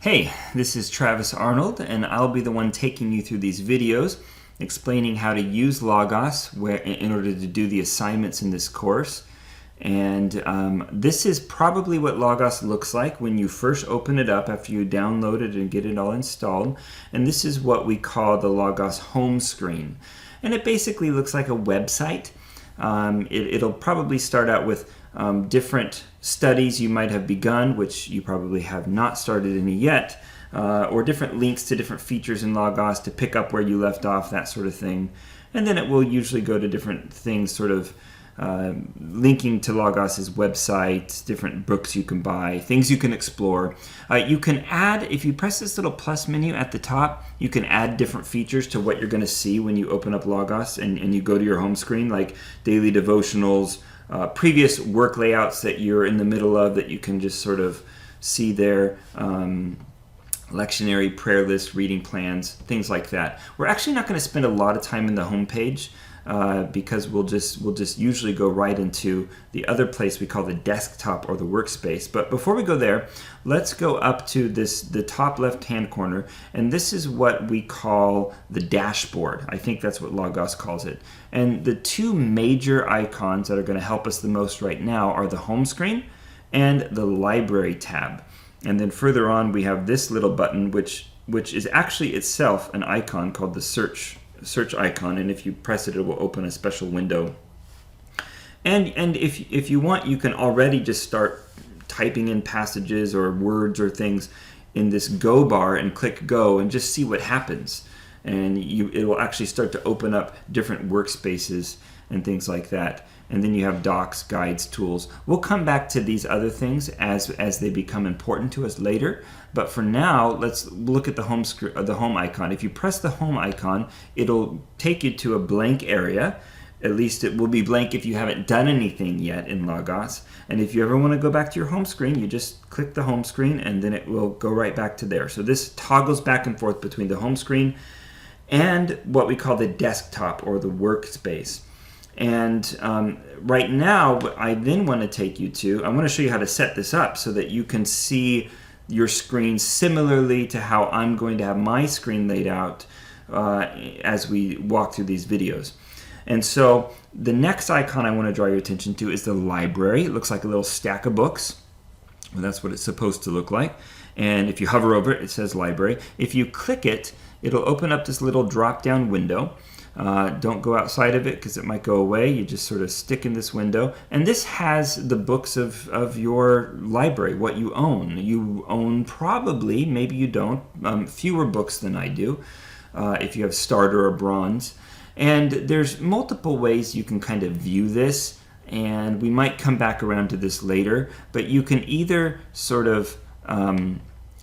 Hey, this is Travis Arnold, and I'll be the one taking you through these videos explaining how to use Logos in order to do the assignments in this course. And this is probably what Logos looks like when you first open it up after you download it and get it all installed. And this is what we call the Logos home screen. And it basically looks like a website. It'll probably start out with different studies you might have begun, which you probably have not started any yet, or different links to different features in Logos to pick up where you left off, that sort of thing. And then it will usually go to different things, sort of linking to Logos' website, different books you can buy, things you can explore. You can add, if you press this little plus menu at the top, you can add different features to what you're going to see when you open up Logos and you go to your home screen, like daily devotionals, previous work layouts that you're in the middle of that you can just sort of see there, lectionary, prayer list, reading plans, things like that. We're actually not going to spend a lot of time in the home page because we'll just usually go right into the other place we call the desktop or the workspace. But before we go there, let's go up to the top left-hand corner, and this is what we call the dashboard. I think that's what Logos calls it. And the two major icons that are going to help us the most right now are the home screen and the library tab. And then further on, we have this little button, which is actually itself an icon called the search icon. And if you press it, it will open a special window. And if you want, you can already just start typing in passages or words or things in this Go bar and click Go and just see what happens. And it will actually start to open up different workspaces and things like that. And then you have docs, guides, tools. We'll come back to these other things as they become important to us later. But for now, let's look at the home icon. If you press the home icon, it'll take you to a blank area. At least it will be blank if you haven't done anything yet in Logos. And if you ever want to go back to your home screen, you just click the home screen and then it will go right back to there. So this toggles back and forth between the home screen and what we call the desktop or the workspace. And right now, what I then want to take you to, I want to show you how to set this up so that you can see your screen similarly to how I'm going to have my screen laid out as we walk through these videos. And so the next icon I want to draw your attention to is the library. It looks like a little stack of books. Well, that's what it's supposed to look like. And if you hover over it, it says library. If you click it, it'll open up this little drop-down window. Don't go outside of it because it might go away. You just sort of stick in this window. And this has the books of your library, what you own. You own probably, maybe you don't, fewer books than I do if you have starter or bronze. And there's multiple ways you can kind of view this. And we might come back around to this later. But you can either sort of,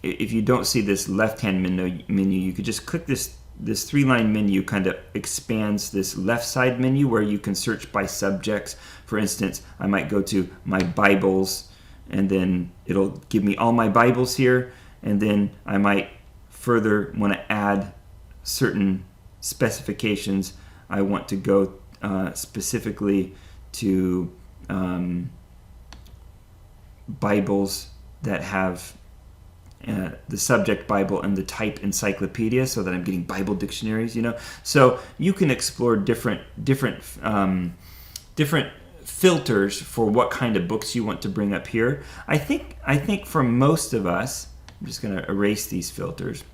if you don't see this left-hand menu, you could just click this three-line menu kind of expands this left side menu where you can search by subjects. For instance, I might go to my Bibles and then it'll give me all my Bibles here, and then I might further want to add certain specifications. I want to go specifically to Bibles that have the subject Bible and the type encyclopedia, so that I'm getting Bible dictionaries, So you can explore different filters for what kind of books you want to bring up here. I think for most of us, I'm just going to erase these filters.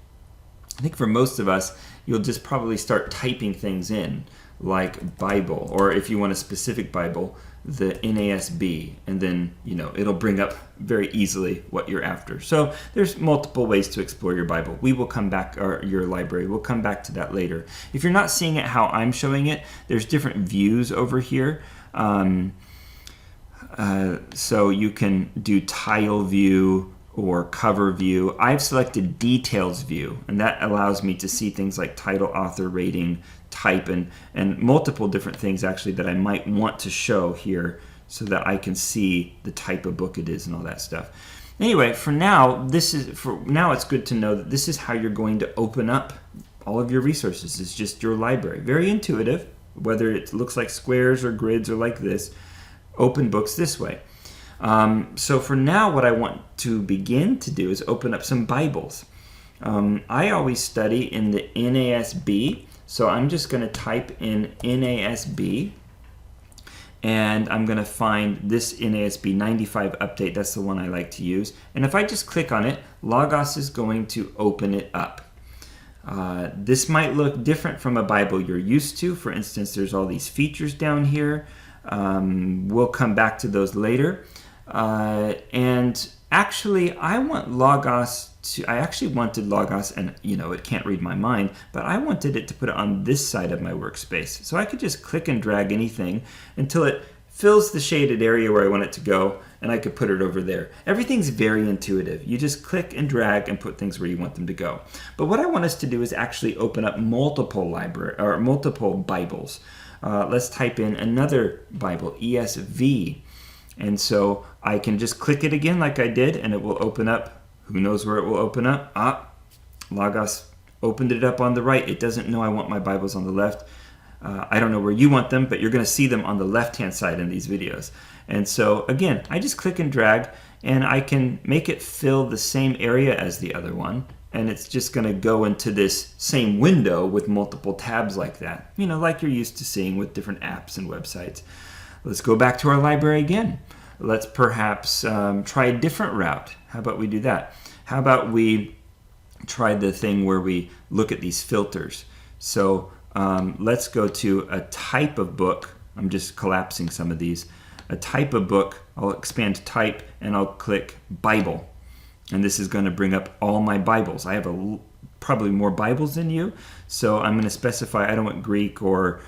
I think for most of us, you'll just probably start typing things in, like Bible, or if you want a specific Bible, the NASB, and then it'll bring up very easily what you're after. So there's multiple ways to explore your Bible. We will come back, or your library. We'll come back to that later. If you're not seeing it how I'm showing it, there's different views over here. So you can do tile view or cover view. I've selected details view, and that allows me to see things like title, author, rating, type, and multiple different things actually that I might want to show here so that I can see the type of book it is and all that stuff. Anyway, for now it's good to know that this is how you're going to open up all of your resources. It's just your library. Very intuitive, whether it looks like squares or grids or like this. Open books this way. So for now, what I want to begin to do is open up some Bibles. I always study in the NASB, so I'm just going to type in NASB, and I'm going to find this NASB 95 update. That's the one I like to use. And if I just click on it, Logos is going to open it up. This might look different from a Bible you're used to. For instance, there's all these features down here. We'll come back to those later. And actually, I wanted Logos, and it can't read my mind, but I wanted it to put it on this side of my workspace. So I could just click and drag anything until it fills the shaded area where I want it to go, and I could put it over there. Everything's very intuitive. You just click and drag and put things where you want them to go. But what I want us to do is actually open up multiple Bibles. Let's type in another Bible, ESV. And so I can just click it again like I did, and it will open up. Who knows where it will open up? Logos opened it up on the right. It doesn't know I want my Bibles on the left. I don't know where you want them, but you're going to see them on the left-hand side in these videos. And so, again, I just click and drag, and I can make it fill the same area as the other one. And it's just going to go into this same window with multiple tabs like that, like you're used to seeing with different apps and websites. Let's go back to our library again. Let's perhaps try a different route. How about we do that? How about we try the thing where we look at these filters? So let's go to a type of book. I'm just collapsing some of these. A type of book. I'll expand type, and I'll click Bible. And this is going to bring up all my Bibles. I have probably more Bibles than you, so I'm going to specify I don't want Greek or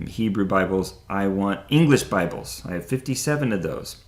Hebrew Bibles. I want English Bibles. I have 57 of those,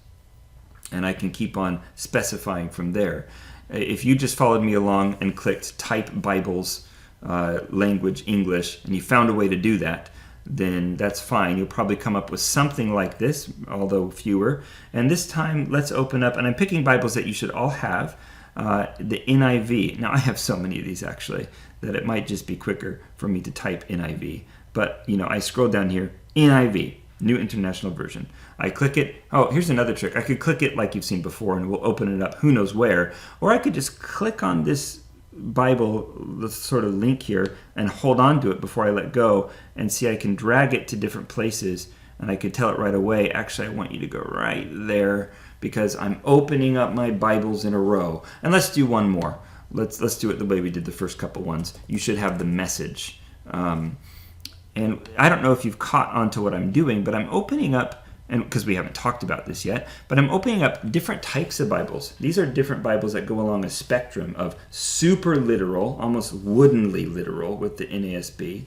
and I can keep on specifying from there. If you just followed me along and clicked Type Bibles, language English, and you found a way to do that, then that's fine. You'll probably come up with something like this, although fewer. And this time, let's open up, and I'm picking Bibles that you should all have, the NIV. Now, I have so many of these, actually, that it might just be quicker for me to type NIV. But, I scroll down here, NIV, New International Version. I click it. Oh, here's another trick. I could click it like you've seen before, and it will open it up who knows where. Or I could just click on this Bible, the sort of link here, and hold on to it before I let go, and see I can drag it to different places, and I could tell it right away, actually I want you to go right there, because I'm opening up my Bibles in a row. And let's do one more. Let's do it the way we did the first couple ones. You should have the Message. And I don't know if you've caught on to what I'm doing, but I'm opening up, and because we haven't talked about this yet, but I'm opening up different types of Bibles. These are different Bibles that go along a spectrum of super literal, almost woodenly literal with the NASB,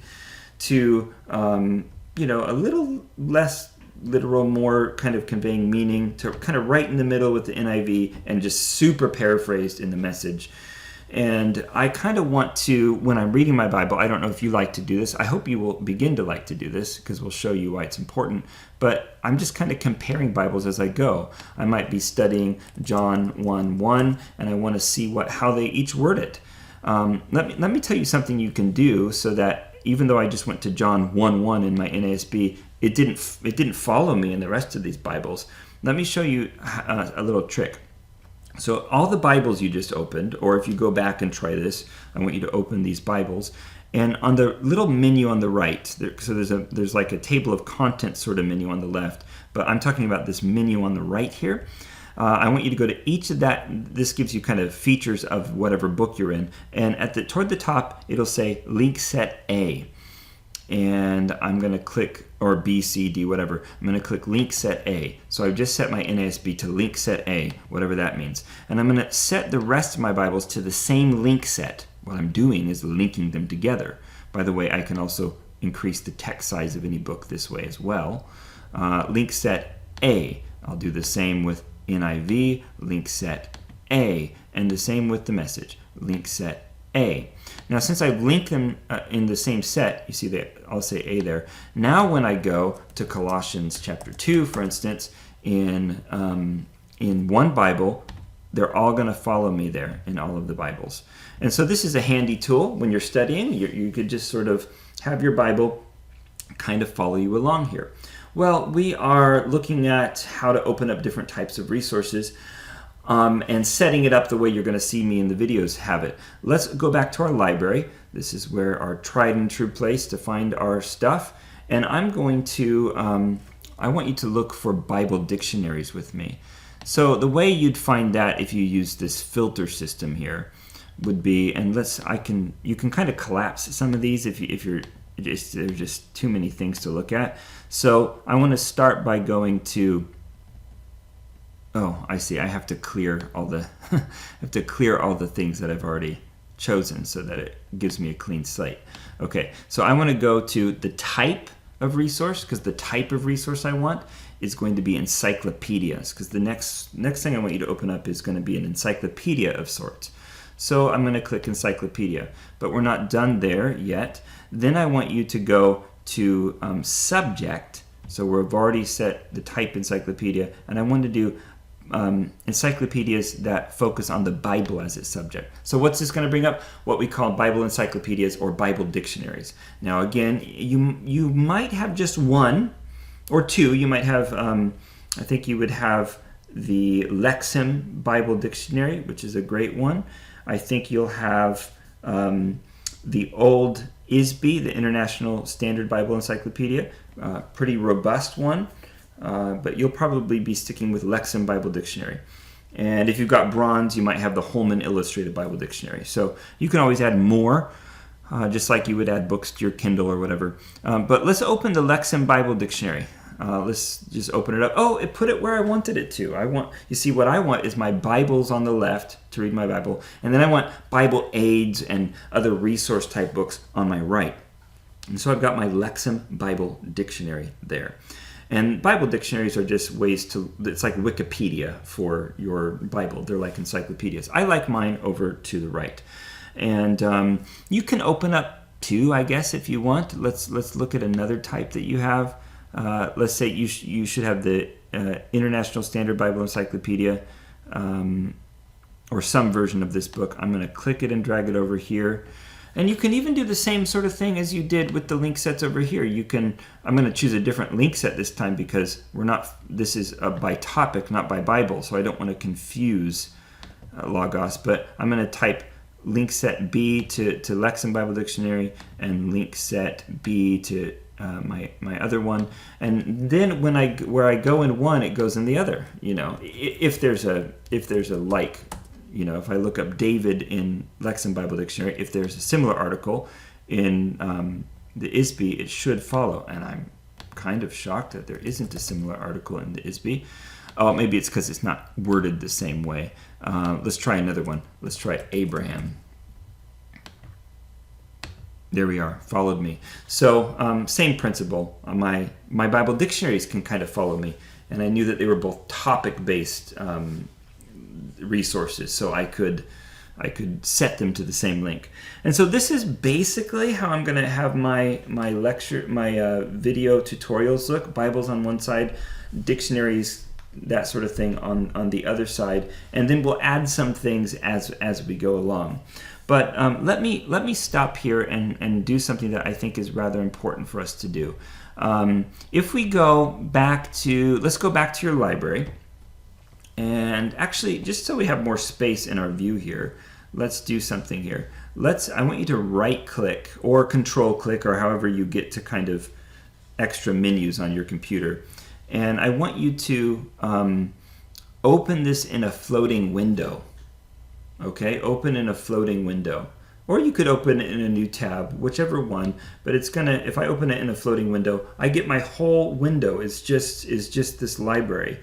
to a little less literal, more kind of conveying meaning, to kind of right in the middle with the NIV, and just super paraphrased in the Message. And I kind of want to, when I'm reading my Bible, I don't know if you like to do this. I hope you will begin to like to do this, because we'll show you why it's important. But I'm just kind of comparing Bibles as I go. I might be studying John 1:1, and I want to see how they each word it. Let me tell you something you can do, so that even though I just went to John 1:1 in my NASB, it didn't follow me in the rest of these Bibles. Let me show you a little trick. So all the Bibles you just opened, or if you go back and try this, I want you to open these Bibles. And on the little menu on the right, so there's like a table of contents sort of menu on the left, but I'm talking about this menu on the right here. I want you to go to each of that. This gives you kind of features of whatever book you're in. And toward the top, it'll say Link Set A. And I'm going to click, or B, C, D, whatever. I'm going to click Link Set A. So I've just set my NASB to Link Set A, whatever that means. And I'm going to set the rest of my Bibles to the same link set. What I'm doing is linking them together. By the way, I can also increase the text size of any book this way as well. Link Set A. I'll do the same with NIV, Link Set A. And the same with the Message, Link Set A. Now, since I've linked them in the same set, you see that I'll say A there. Now, when I go to Colossians chapter 2, for instance, in one Bible, they're all going to follow me there in all of the Bibles. And so this is a handy tool when you're studying. You could just sort of have your Bible kind of follow you along here. Well, we are looking at how to open up different types of resources and setting it up the way you're going to see me in the videos have it. Let's go back to our library. This is where our tried and true place to find our stuff. And I'm going to, I want you to look for Bible dictionaries with me. So the way you'd find that if you use this filter system here would be, and you can kind of collapse some of these if you're there's just too many things to look at. So I want to start by going to, oh, I see, I have to clear all the I have to clear all the things that I've already chosen so that it gives me a clean slate. Okay, so I want to go to the type of resource, because the type of resource I want is going to be encyclopedias, because the next thing I want you to open up is going to be an encyclopedia of sorts. So I'm going to click encyclopedia, but we're not done there yet. Then I want you to go to subject. So we've already set the type encyclopedia, and I want to do encyclopedias that focus on the Bible as its subject. So what's this going to bring up? What we call Bible encyclopedias or Bible dictionaries. Now again, you might have just one or two. You might have, I think you would have the Lexham Bible Dictionary, which is a great one. I think you'll have the old ISBE, the International Standard Bible Encyclopedia, pretty robust one, but you'll probably be sticking with Lexham Bible Dictionary. And if you've got bronze, you might have the Holman Illustrated Bible Dictionary. So you can always add more, just like you would add books to your Kindle or whatever. But let's open the Lexham Bible Dictionary. Let's just open it up. Oh, it put it where I wanted it to. You see, what I want is my Bibles on the left to read my Bible, and then I want Bible aids and other resource type books on my right. And so I've got my Lexham Bible Dictionary there. And Bible dictionaries are just ways to, it's like Wikipedia for your Bible. They're like encyclopedias. I like mine over to the right. And you can open up two, I guess, if you want. Let's look at another type that you have. Let's say you should have the International Standard Bible Encyclopedia or some version of this book. I'm going to click it and drag it over here. And you can even do the same sort of thing as you did with the link sets over here. I'm going to choose a different link set this time because this is by topic, not by Bible, so I don't want to confuse Logos, but I'm going to type link set B to Lexham Bible Dictionary and link set B to my other one, and then where I go in one, it goes in the other. If there's a like, if I look up David in Lexham Bible Dictionary, if there's a similar article in the ISBE, it should follow. And I'm kind of shocked that there isn't a similar article in the ISBE. Oh, maybe it's because it's not worded the same way. Let's try another one. Let's try Abraham. There we are, followed me. So same principle. My Bible dictionaries can kind of follow me. And I knew that they were both topic-based resources, so I could set them to the same link. And so this is basically how I'm going to have my video tutorials look. Bibles on one side, dictionaries, that sort of thing on the other side. And then we'll add some things as we go along. But let me stop here and do something that I think is rather important for us to do. If we go back to, let's go back to your library. And actually, just so we have more space in our view here, let's do something here. I want you to right click or control click or however you get to kind of extra menus on your computer. And I want you to open this in a floating window. Okay, open in a floating window. Or you could open it in a new tab, whichever one, but it's gonna, if I open it in a floating window, I get my whole window is just this library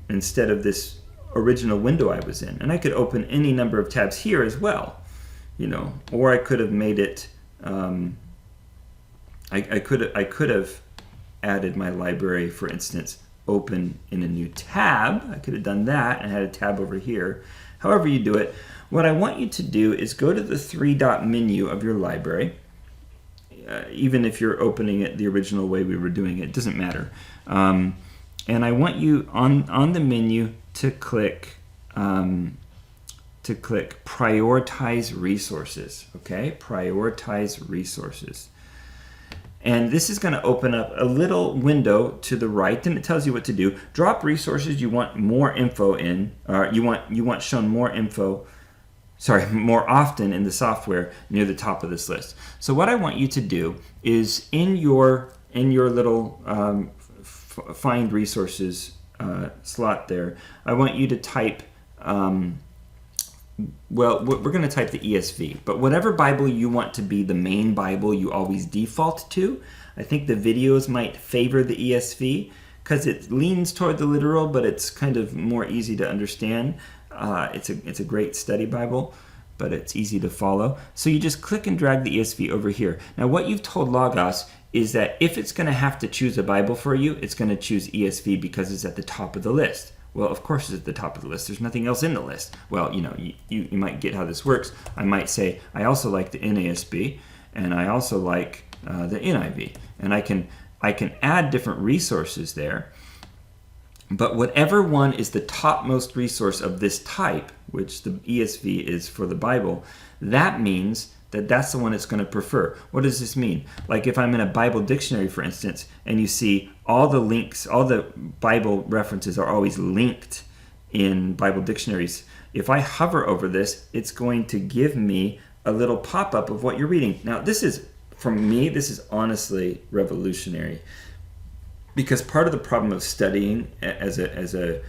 instead of this original window I was in. And I could open any number of tabs here as well, or I could have made it, I could have added my library, for instance, open in a new tab. I could have done that and had a tab over here. However you do it, what I want you to do is go to the three-dot menu of your library. Even if you're opening it the original way we were doing it, it doesn't matter. And I want you on the menu to click prioritize resources. Okay, prioritize resources. And this is going to open up a little window to the right, and it tells you what to do. Drop resources you want more info in, or you want shown more info, more often in the software near the top of this list. So what I want you to do is in your little find resources slot there, I want you to type, we're going to type the ESV, but whatever Bible you want to be the main Bible you always default to. I think the videos might favor the ESV because it leans toward the literal, but it's kind of more easy to understand. It's a great study Bible, but it's easy to follow. So you just click and drag the ESV over here. Now what you've told Logos is that if it's going to have to choose a Bible for you, it's going to choose ESV because it's at the top of the list. Well, of course it's at the top of the list. There's nothing else in the list. Well, you might get how this works. I might say, I also like the NASB, and I also like the NIV. And I can add different resources there. But whatever one is the topmost resource of this type, which the ESV is for the Bible, that means that that's the one it's going to prefer. What does this mean? Like if I'm in a Bible dictionary, for instance, and you see all the links, all the Bible references are always linked in Bible dictionaries. If I hover over this, it's going to give me a little pop-up of what you're reading. Now, this is, for me, this is honestly revolutionary. Because part of the problem of studying as a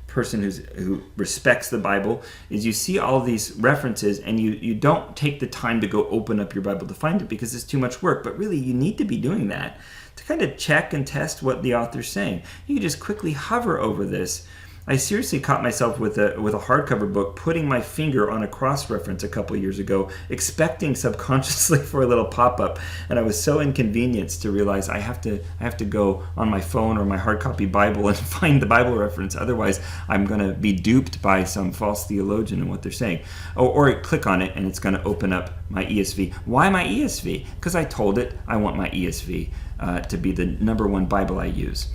person who respects the Bible is you see all these references and you don't take the time to go open up your Bible to find it because it's too much work. But really, you need to be doing that to kind of check and test what the author's saying. You can just quickly hover over this. I seriously caught myself with a hardcover book putting my finger on a cross-reference a couple years ago, expecting subconsciously for a little pop-up, and I was so inconvenienced to realize I have to go on my phone or my hard copy Bible and find the Bible reference. Otherwise, I'm going to be duped by some false theologian and what they're saying. Or click on it and it's going to open up my ESV. Why my ESV? Because I told it I want my ESV to be the number one Bible I use.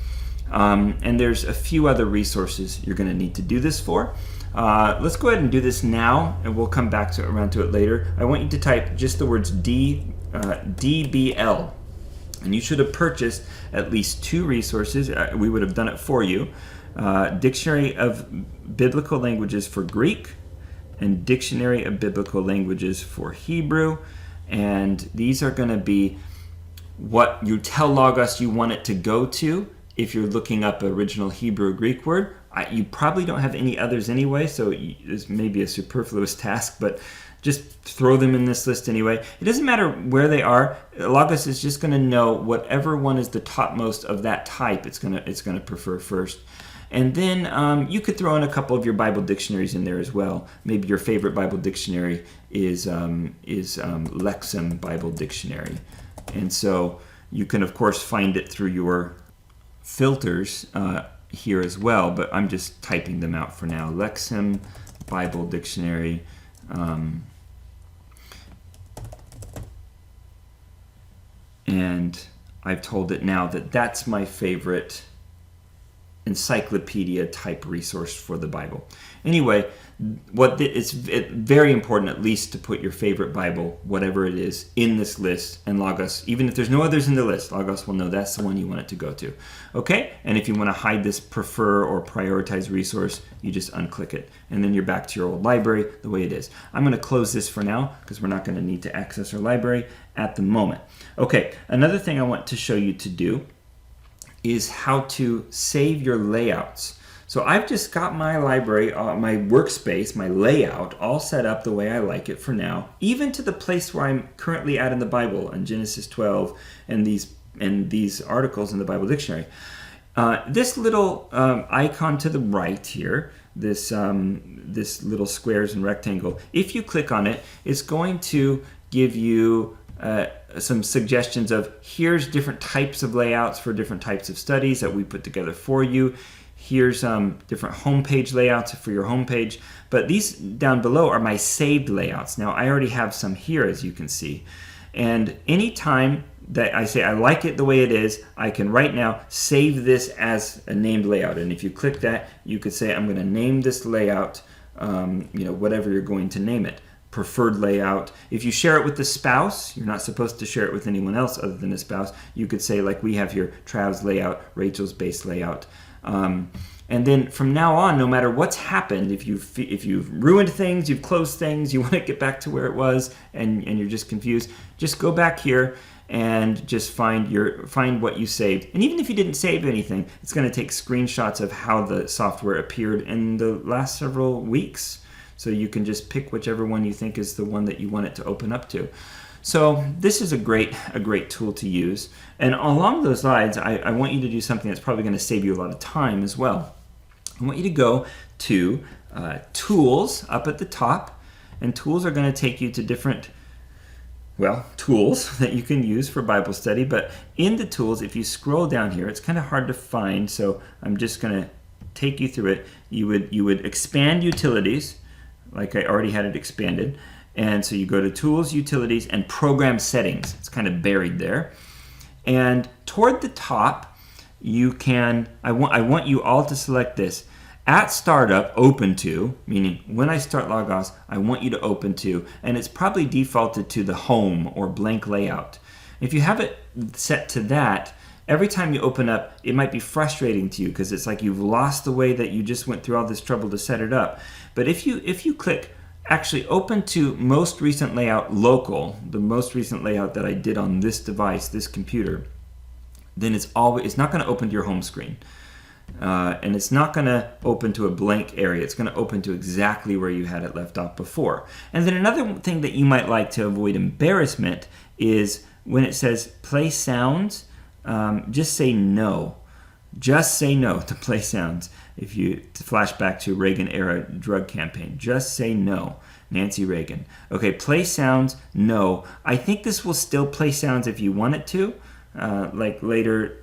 And there's a few other resources you're going to need to do this for. Let's go ahead and do this now, and we'll come back around to it later. I want you to type just the words DBL, and you should have purchased at least two resources. We would have done it for you. Dictionary of Biblical Languages for Greek and Dictionary of Biblical Languages for Hebrew. And these are going to be what you tell Logos you want it to go to. If you're looking up original Hebrew or Greek word, you probably don't have any others anyway, so it's maybe a superfluous task, but just throw them in this list anyway. It doesn't matter where they are. Logos is just going to know whatever one is the topmost of that type. It's going to prefer first. And then you could throw in a couple of your Bible dictionaries in there as well. Maybe your favorite Bible dictionary is Lexham Bible Dictionary, and so you can of course find it through your filters here as well, but I'm just typing them out for now. Lexham Bible Dictionary. And I've told it now that that's my favorite encyclopedia type resource for the Bible. Anyway, it's very important at least to put your favorite Bible, whatever it is, in this list, and Logos, even if there's no others in the list, Logos will know that's the one you want it to go to. Okay? And if you want to hide this prefer or prioritize resource, you just unclick it. And then you're back to your old library the way it is. I'm going to close this for now because we're not going to need to access our library at the moment. Okay, another thing I want to show you to do is how to save your layouts. So I've just got my library, my workspace, my layout all set up the way I like it for now, even to the place where I'm currently at in the Bible, in Genesis 12 and these articles in the Bible Dictionary. This little icon to the right here, this little squares and rectangle, if you click on it, it's going to give you some suggestions of here's different types of layouts for different types of studies that we put together for you. Here's different homepage layouts for your homepage. But these down below are my saved layouts. Now, I already have some here, as you can see. And anytime that I say I like it the way it is, I can right now save this as a named layout. And if you click that, you could say I'm going to name this layout, whatever you're going to name it. preferred layout. If you share it with the spouse, you're not supposed to share it with anyone else other than a spouse. You could say, like we have here, Trav's layout, Rachel's base layout. And then from now on, no matter what's happened, if you've ruined things, you've closed things, you want to get back to where it was, and you're just confused, just go back here and just find what you saved. And even if you didn't save anything, it's going to take screenshots of how the software appeared in the last several weeks. So you can just pick whichever one you think is the one that you want it to open up to. So this is a great tool to use. And along those lines, I want you to do something that's probably going to save you a lot of time as well. I want you to go to Tools up at the top, and Tools are going to take you to different tools that you can use for Bible study. But in the tools, if you scroll down here, it's kind of hard to find, so I'm just going to take you through it. You would expand utilities, like I already had it expanded. And so you go to Tools, Utilities, and Program Settings. It's kind of buried there. And toward the top, you can, I want you all to select this. At startup, open to, meaning when I start Logos, I want you to open to, and it's probably defaulted to the home or blank layout. If you have it set to that, every time you open up, it might be frustrating to you because it's like you've lost the way that you just went through all this trouble to set it up. But if you click actually open to most recent layout local, the most recent layout that I did on this device, this computer, then it's not going to open to your home screen. And it's not going to open to a blank area. It's going to open to exactly where you had it left off before. And then another thing that you might like to avoid embarrassment is when it says play sounds, just say no. Just say no to play sounds. If you flash back to Reagan era drug campaign, just say no. Nancy Reagan. Okay, play sounds, no. I think this will still play sounds if you want it to, like later,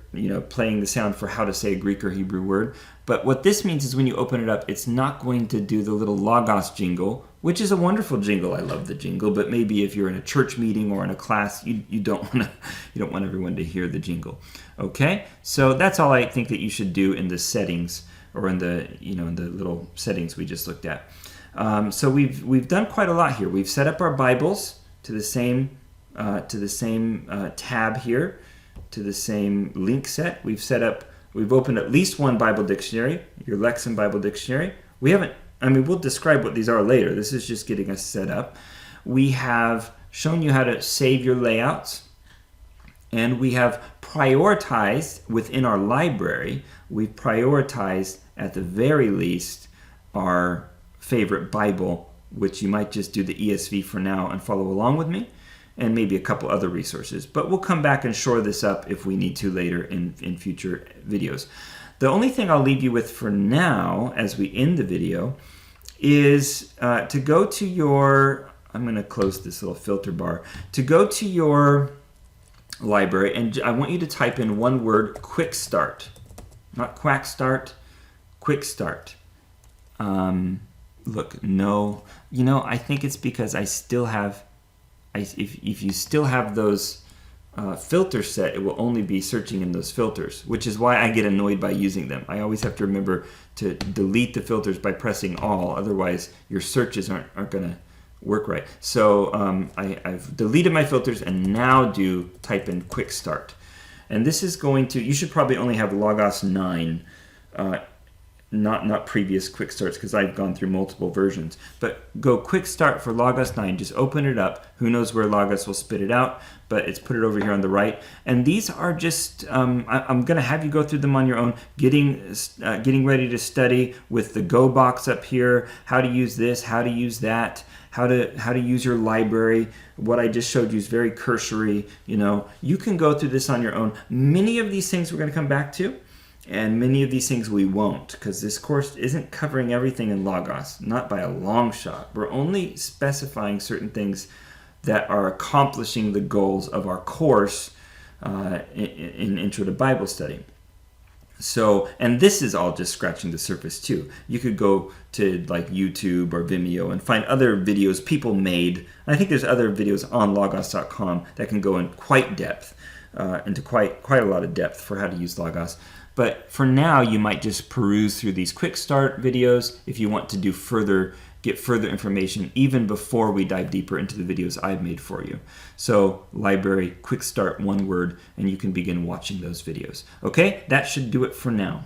playing the sound for how to say a Greek or Hebrew word. But what this means is when you open it up, it's not going to do the little Logos jingle, which is a wonderful jingle. I love the jingle, but maybe if you're in a church meeting or in a class, you don't want everyone to hear the jingle. Okay, so that's all I think that you should do in the settings, or in the little settings we just looked at. So we've done quite a lot here. We've set up our Bibles to the same tab here, to the same link set. We've opened at least one Bible dictionary, your Lexham Bible Dictionary. We'll describe what these are later. This is just getting us set up. We have shown you how to save your layouts, and we have prioritized within our library. We've prioritized at the very least our favorite Bible, which you might just do the ESV for now and follow along with me, and maybe a couple other resources. But we'll come back and shore this up if we need to later in future videos. The only thing I'll leave you with for now, as we end the video, is to go to your, I'm going to close this little filter bar, to go to your library, and I want you to type in one word, Quick Start. Not Quack Start, Quick Start. Look, no. I think it's because I still have, if you still have those filters set, it will only be searching in those filters, which is why I get annoyed by using them. I always have to remember to delete the filters by pressing all, otherwise your searches aren't going to work right. So I've deleted my filters and now do type in Quick Start. And this is going to, you should probably only have Logos 9, not previous Quick Starts, because I've gone through multiple versions. But go Quick Start for Logos 9, just open it up. Who knows where Logos will spit it out, but it's put it over here on the right. And these are just, I'm going to have you go through them on your own, getting ready to study with the Go box up here, how to use this, how to use that, how to use your library. What I just showed you is very cursory. You can go through this on your own. Many of these things we're going to come back to, and many of these things we won't, because this course isn't covering everything in Logos, not by a long shot. We're only specifying certain things that are accomplishing the goals of our course in Intro to Bible Study. So, and this is all just scratching the surface too. You could go to like YouTube or Vimeo and find other videos people made. I think there's other videos on logos.com that can go in quite depth, into quite a lot of depth for how to use Logos. But for now, you might just peruse through these quick start videos. If you want to do further get further information even before we dive deeper into the videos I've made for you. So library, quick start, one word, and you can begin watching those videos. Okay, that should do it for now.